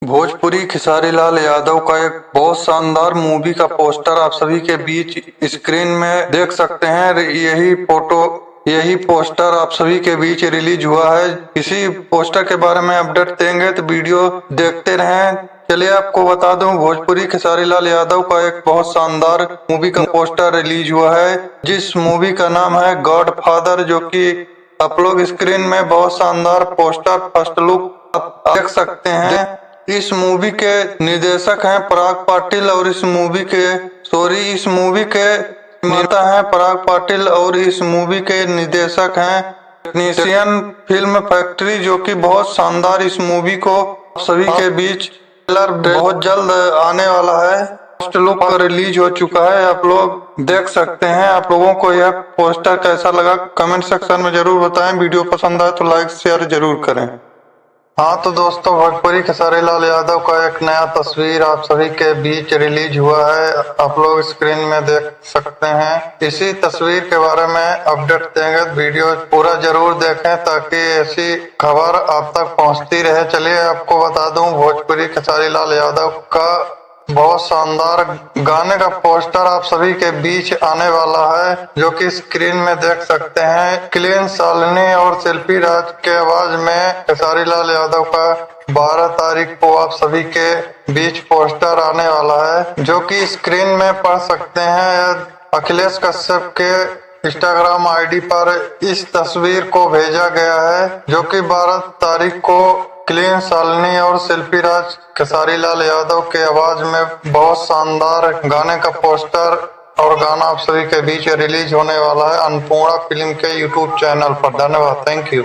भोजपुरी खेसारी लाल यादव का एक बहुत शानदार मूवी का पोस्टर आप सभी के बीच स्क्रीन में देख सकते हैं। यही पोस्टर आप सभी के बीच रिलीज हुआ है। इसी पोस्टर के बारे में अपडेट देंगे तो वीडियो देखते रहें। चलिए आपको बता दूं, भोजपुरी खेसारी लाल यादव का एक बहुत शानदार मूवी का पोस्टर रिलीज हुआ है, जिस मूवी का नाम है गॉड फादर, जो कि आप लोग स्क्रीन में बहुत शानदार पोस्टर फर्स्ट लुक आप देख सकते हैं। इस मूवी के निर्देशक हैं पराग पाटिल और इस मूवी के निर्माता हैं पराग पाटिल और इस मूवी के निर्देशक हैं टेक्नीशियन फिल्म फैक्ट्री, जो कि बहुत शानदार इस मूवी को सभी के बीच ट्रेलर बहुत जल्द आने वाला है। फर्स्ट लुक रिलीज हो चुका है, आप लोग देख सकते हैं। आप लोगों को यह पोस्टर कैसा लगा कमेंट सेक्शन में जरूर बताएं। वीडियो पसंद आए तो लाइक शेयर जरूर करें। हाँ तो दोस्तों, भोजपुरी खेसारी लाल यादव का एक नया तस्वीर आप सभी के बीच रिलीज हुआ है, आप लोग स्क्रीन में देख सकते हैं। इसी तस्वीर के बारे में अपडेट देंगे, वीडियो पूरा जरूर देखें ताकि ऐसी खबर आप तक पहुंचती रहे। चलिए आपको बता दूं, भोजपुरी खेसारी लाल यादव का बहुत शानदार गाने का पोस्टर आप सभी के बीच आने वाला है, जो कि स्क्रीन में देख सकते हैं। क्लीन शालिनी और शिल्पी राज के आवाज में खेसारी लाल यादव का 12 तारीख को आप सभी के बीच पोस्टर आने वाला है, जो कि स्क्रीन में पढ़ सकते हैं। अखिलेश कश्यप के इंस्टाग्राम आईडी पर इस तस्वीर को भेजा गया है, जो कि 12 तारीख को क्लीन शालिनी और शिल्पी राज खेसारी लाल यादव के आवाज में बहुत शानदार गाने का पोस्टर और गाना आप सभी के बीच रिलीज होने वाला है अन्नपूर्णा फिल्म के यूट्यूब चैनल पर। धन्यवाद, थैंक यू।